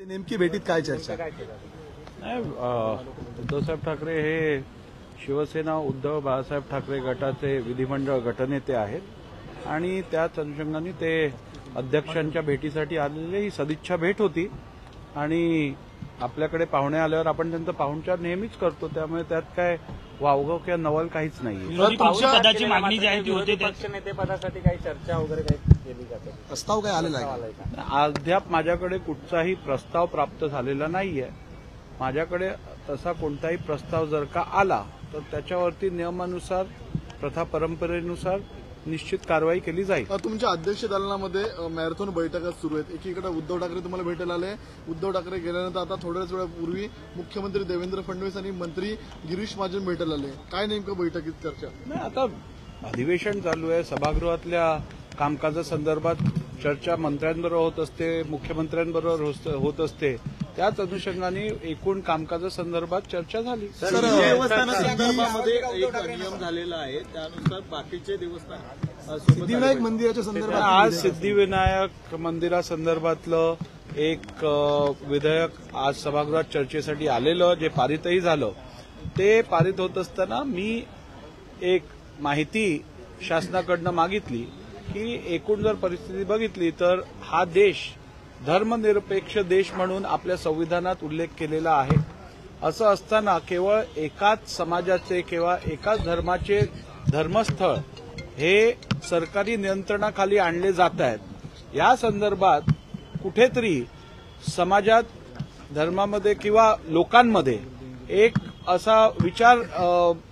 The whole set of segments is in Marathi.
नेमकी भेटीत काय चर्चा? नाही, उद्धवसाहेब ठाकरे हे शिवसेना उद्धव बाळासाहेब ठाकरे गटाचे विधिमंडळ गटनेते आहेत आणि त्याच अनुषंगाने ते अध्यक्षांच्या भेटीसाठी आलेले ही सदिच्छा भेट होती आणि आपल्याकडे पाहुणे आल्यावर आपण त्यांचं पाहुणचार नेहमीच करतो, त्यामुळे त्यात काय वावगाव किंवा नवल काहीच नाही. पदाची मागणी जी आहे ती होते, पक्षनेते पदासाठी काही चर्चा वगैरे काही केली जाते? प्रस्ताव काय आलेला आहे? अद्याप माझ्याकडे कुठचाही प्रस्ताव प्राप्त झालेला नाहीये. माझ्याकडे तसा कोणताही प्रस्ताव जर का आला तर त्याच्यावरती नियमानुसार प्रथा परंपरेनुसार निश्चित कारवाई केली जाईल. तुमच्या अध्यक्ष दालनामध्ये मॅरेथॉन बैठका सुरू आहेत. एकीकडे उद्धव ठाकरे तुम्हाला भेटायला आले. उद्धव ठाकरे गेल्यानंतर आता थोड्याच वेळापूर्वी मुख्यमंत्री देवेंद्र फडणवीस आणि मंत्री गिरीश महाजन भेटायला आले. काय नेमकं बैठकीत चर्चा? नाही, आता अधिवेशन चालू आहे. सभागृहातल्या कामकाजासंदर्भात चर्चा मंत्र्यांबरोबर होत असते, मुख्यमंत्र्यांबरोबर होत असते. त्याच अनुषंगाने एकूण कामकाजासंदर्भात चर्चा झाली. देवस्थानासंदर्भामध्ये एक नियम झालेला आहे, त्यानुसार बाकीचे देवस्थान सिद्धिविनायक मंदिराच्या संदर्भात आज सिद्धिविनायक मंदिरासंदर्भातलं एक विधेयक आज सभागृहात चर्चेसाठी आलेलं, जे पारितही झालं. ते पारित होत असताना मी एक माहिती शासनाकडनं मागितली की एकूण जर परिस्थिती बघितली तर हा देश धर्मनिरपेक्ष देश म्हणून आपल्या संविधानात उल्लेख केलेला आहे. असं असताना केवळ एकाच समाजाचे किंवा एकाच धर्माचे धर्मस्थळ हे सरकारी नियंत्रणाखाली आणले जात आहेत. या संदर्भात कुठेतरी समाजात, धर्मामध्ये किंवा लोकांमध्ये एक असा विचार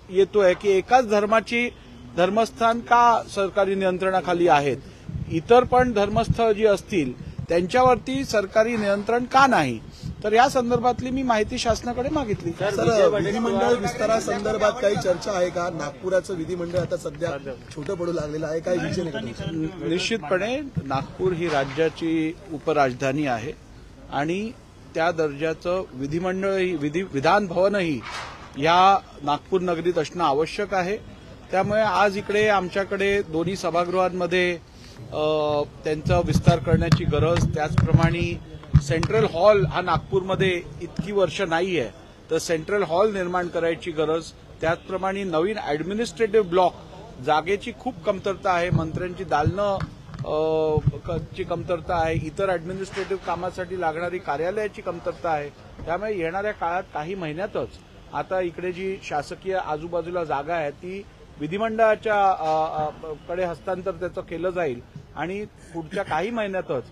येतोय की एकाच धर्माची धर्मस्थान का सरकारी नियंत्रणाखाली आहेत, इतर पण धर्मस्थळ जी असतील त्यांच्यावरती सरकारी नियंत्रण का नाही. तर या संदर्भातली मी माहिती शासनाकडे मागितली. सर, विधिमंडळ विस्तारासंदर्भात काही चर्चा आहे का? नागपुराचं विधिमंडळ आता सध्या छोटं पडू लागलेलं आहे, काय विचार आहे? निश्चितपणे नागपूर ही राज्याची उपराजधानी आहे आणि त्या दर्जाचं विधिमंडळ विधान भवनही या नागपूर नगरीत असणं आवश्यक आहे. त्यामुळे आज इकडे आमच्याकडे दोन्ही सभागृहांमध्ये त्यांचा विस्तार करण्याची गरज, त्याचप्रमाणे सेंट्रल हॉल हा नागपूरमध्ये इतकी वर्ष नाही आहे, तर सेंट्रल हॉल निर्माण करायची गरज, त्याचप्रमाणे नवीन ऍडमिनिस्ट्रेटिव्ह ब्लॉक जागेची खूप कमतरता आहे, मंत्र्यांची दालनं ची कमतरता आहे, इतर ऍडमिनिस्ट्रेटिव्ह कामासाठी लागणारी कार्यालयाची कमतरता आहे. त्यामुळे येणाऱ्या काळात काही महिन्यातच आता इकडे जी शासकीय आजूबाजूला जागा आहे ती विधिमंडळाच्या कडे हस्तांतर त्याचं केलं जाईल आणि पुढच्या काही महिन्यातच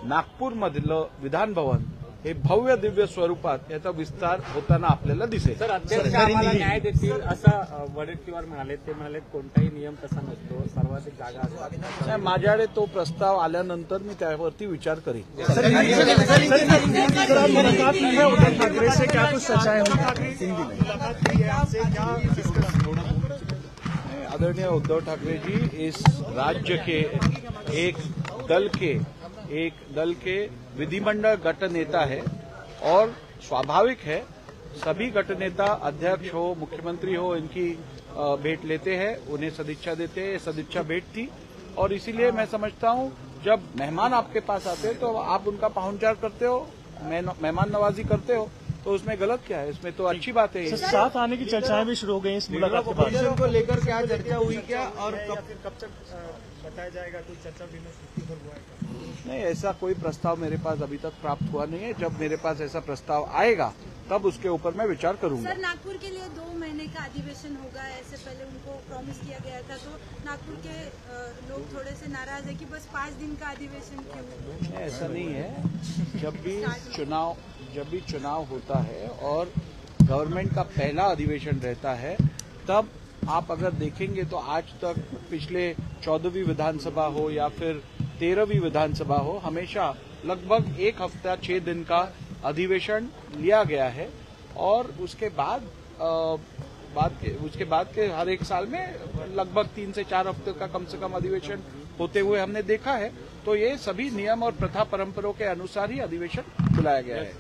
नागपूरमधलं विधान भवन हे भव्य दिव्य स्वरूपात याचा विस्तार होताना आपल्याला दिसेल. सर, अध्यक्ष आम्हाला न्याय देतील असं वडेट्टीवार म्हणाले. ते म्हणाले कोणताही नियम तसा नसतो, सर्वाधिक जागा असतात. माझ्याकडे तो प्रस्ताव आल्यानंतर मी त्यावरती विचार करीन. आदरणीय उद्धव ठाकरे जी इस राज्य के एक दल के विधिमंडल गट नेता है और स्वाभाविक है सभी गट नेता अध्यक्ष हो, मुख्यमंत्री हो, इनकी भेंट लेते हैं, उन्हें सदिच्छा देते हैं. सदिच्छा भेंट थी और इसीलिए मैं समझता हूं जब मेहमान आपके पास आते हैं तो आप उनका पाहुणचार करते हो, मेहमान नवाजी करते हो, तो उसमें गलत क्या है? इसमें तो अच्छी बात है. साथ आने की चर्चाएं भी शुरू हो गई इस मुलाकात के बाद को लेकर क्या चर्चा हुई क्या और कब तक बताया जाएगा? कोई चर्चा हुआ है? नहीं, ऐसा कोई प्रस्ताव मेरे पास अभी तक प्राप्त हुआ नहीं है. जब मेरे पास ऐसा प्रस्ताव आएगा तब उसके ऊपर मैं विचार करूंगा. सर, नागपुर के लिए 2 महीने का अधिवेशन होगा, ऐसे पहले उनको प्रॉमिस किया गया था, तो नागपुर के लोग थोड़े से नाराज है कि बस 5 दिन का अधिवेशन क्यों? ऐसा नहीं है. जब भी चुनाव होता है और गवर्नमेंट का पहला अधिवेशन रहता है तब आप अगर देखेंगे तो आज तक पिछले 14वीं विधानसभा हो या फिर 13वीं विधानसभा हो, हमेशा लगभग 1 हफ्ता 6 दिन का अधिवेशन लिया गया है और उसके बाद के हर एक साल में लगभग 3 से 4 हफ्ते का कम से कम अधिवेशन होते हुए हमने देखा है. तो ये सभी नियम और प्रथा परंपराओं के अनुसार ही अधिवेशन बुलाया गया है.